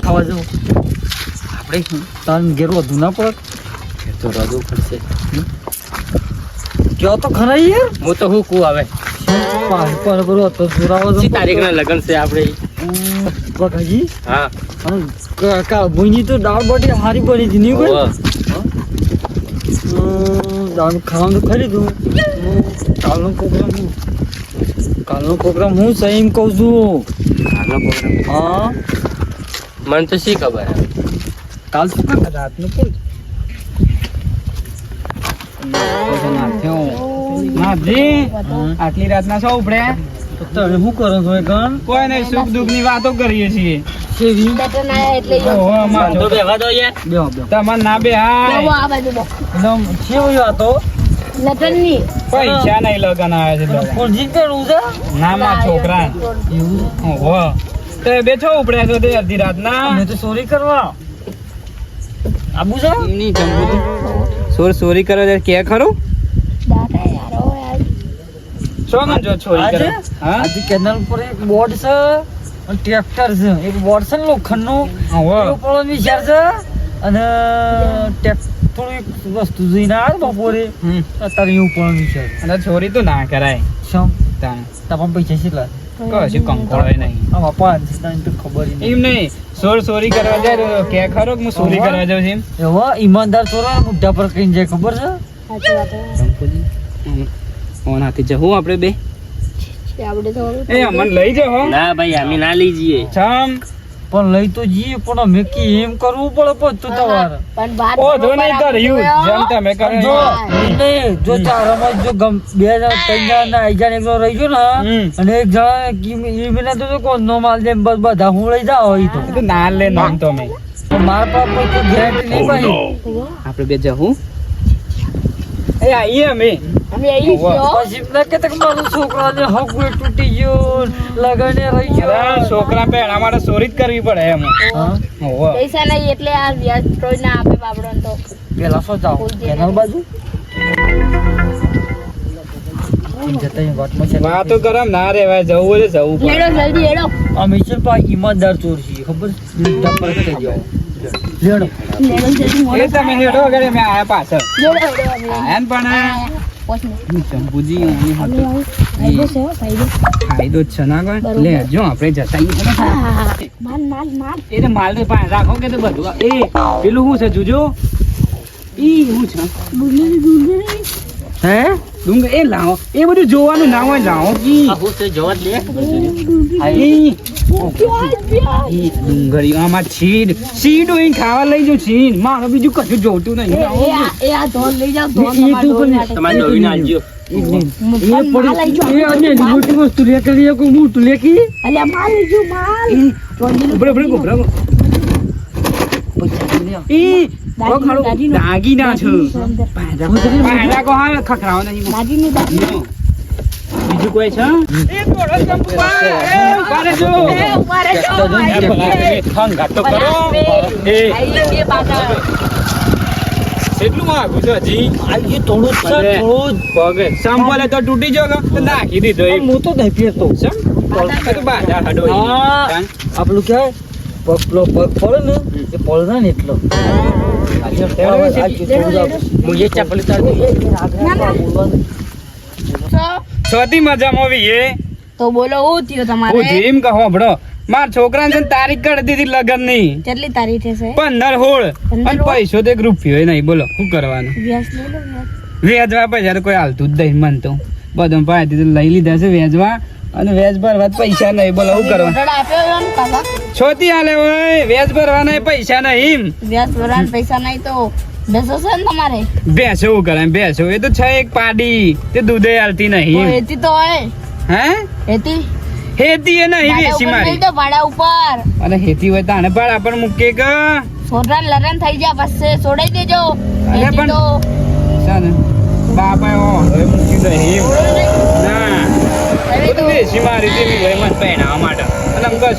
ખાવા જવું આપણે તાન ઘેર વધુ ના પડે તો રડવું પડશે કયો તો ખરા યાર હું તો હું કું આવે પાણી પર બરો તો જોરાવો કઈ તારીખના લગ્ન છે આપણે બકાજી હા કાકા ભૂની તો દાળ બાટી હારી પડી હતી નહીં કોઈ દાળ ખાવાનું તો ખરીદું કાલનો પ્રોગ્રામ હું સહીમ કહું છું હાલનો પ્રોગ્રામ હા મને તો શી ખબર કાલ શું કામ રાતનું કોઈ આટલી રાતના શું ઉપડે તમે શું કરો છો કણ કોઈ નહીં સુખ દુઃખ ની વાતો કરીએ છીએ કેવી તો બેવા દો યાર બેહો બેહો તમાર ના બે હાય એકદમ કેવી વાતો પૈસા નહીં લગન આવે છે લગન. કોણ જીતેલું છે ના માં છોકરા એવું ઓહો તો બે છો ઉપડે છો તે અડધી રાતના અમે તો ચોરી કરવા આબુ છે ની જમવું ચોરી કરો કે ખરું શું જો ચોરી આજે કરો હા આજે કેનાલ પર એક બોર્ડ છે અને ટ્રેક્ટર છે એક બોર્ડ છે ને લોખંડનું ઓહો એવો પડવાનો વિચાર છે અને થોડીક વસ્તુ જોઈને આવે બપોરે હમ. અત્યારે એવું પડવાનો વિચાર અને ચોરી તો ના કરાય શું તાણ તમારા પૈસા કેટલા કશું કંકોળાય નહીં આમાં પાંચ છે તો ખબર ય નહીં એમ નહીં ચોરી કરવા જાય તો કે ખરો કે હું ચોરી કરવા જાઉં છું એમ એવો ઈમાનદાર ચોરા મોઢા પર કઈ જાય ખબર છે ઓનાથી જવું આપણે બે એ અમને લઈ જાઓ ના ભાઈ અમે ના લઈ જઈએ છમ પણ લઈ તો જઈએ પણ અમે કે એમ કરવું પડે પણ તું તમારે ઓ જો નહીં કર્યું જેમ તમે જો કર્યું નહીં, જો ચારમાં જો બે જણા ત્રણ જણા ના એક જણા એકલો રહી ગયો ને હમ. અને એક જણા એ વિના તો કોણ નો માલ દે બસ બધા હું લઈ જાઓ એ તો એ તો ના લે નામ તો અમે મારા પાસે કોઈ ગેરંટી નહીં ભાઈ આપણે બે જવું એ આઈએ અમે પછી ના કે તક મારો છોકરાને હક તૂટી ગયો લગને રહી અરે ગયો છોકરા પહેણા માટે ચોરી જ કરવી પડે એમ હા ઓહો પૈસા નહીં એટલે આ વ્યાજ કોઈ ના આપે બાપડો તો પેલા શું જાઓ કેનાલ બાજુ જતા અહીં વાતમાં છે વાતો કરમ ના રેવાય જવું હોય તો જવું પડે હેડો જલ્દી હેડો અમે છે પા ઈમાનદાર ચોર છીએ ખબર લીધા પર થઈ જાઓ લેડો હેડો જલ્દી એ તમે હેડો વગર અમે આયા પાછળ હેડો હેડો આયા ને પણ શંભુજી એની હાથે ફાયદો છે ફાયદો ફાયદો જ છે ના કોઈ લે જો આપણે જતા આવીએ. માલ એ તો માલ તો પાસે રાખો કે તો બધું એ પેલું શું છે જોજો ઈ શું છે હે ડુંગર એ લાવો એ બધું જોવાનું ના હોય લાવો ઈ આ હું છે જોવા જ લે ઈ ડુંગળી આમાં છીડ હોય ખાવા લઈ જાઉં છીડ મારો બીજું કશું જોતું નહીં લાવો. એ આ ધોલ લઈ જાવ ધોલ એ તો પણ તમારે નવીન આલજો મોટી વસ્તુ લે કરી કોઈ મોટું લે કી અલ્યા માલ લઈ જાવ માલ ઉભરે ઉભરે ઉભરે ઈ દાગીના છે પાયડા કો હા ખખરાવો નહીં દાદીની દાદી બીજું કોઈ છે એ થોડો ચંપા એ ઉભા રહેજો હંગાત તો કરો એ કેટલું માગું છે હજી આજે થોડું જ છે, થોડું જ. પગે સંપલે તો તૂટી ગયો તો નાખી દીધો એ હું તો નહીં પહેરતો સમ તો બાજા હડો હા. આપણું કહેવાય પગ પડે ને એ પડે ને એટલો હું એ ચપલ છોથી મજામાં આવી એ તો બોલો હું થયો હું તમારે જીમ કહો બડો માર છોકરાને છે ને તારીખ કરી દીધી લગન ની કેટલી તારીખ છે 15 હોળ 15 અને પૈસો તો એક રૂપિયો નહીં બોલો શું કરવાનું વ્યાજ લઈ લો વ્યાજ. વેચવા પૈસા તો કોઈ હાલતું જ નહીં મન તો બધું પાસેથી તો લઈ લીધા છે વેચવા અને વેચ ભરવા તો પૈસા નહીં બોલો શું કરવાનું ઓર્ડર આપ્યો ને કાકા છોથી હાલે હોય વેચ ભરવાના પૈસા નહીં વ્યાજ ભરવાના પૈસા નહીં તો બેસો છે ને તમારે ભેંસો શું કરે ભેંસો એ તો છે એક પાડી તે દૂધે હાલતી તો નહીં એથી તો હોય હે એથી હેતી એ નહીં ભાડા વેચી ઉપર મારી લઈ દો ભાડા ઉપર અને હેતી હોય તાણે ભાડા પર મૂકે કે છોકરાને લગન થઈ જાય પછી છોડાઈ દેજો અરે એથી પણ- તો ચાલે બાપા ઓ હવે મૂકી દે હિમ ના હવે તો વેચી મારી દેવી હોય મત પહેણાવા માટે અને આમ કશું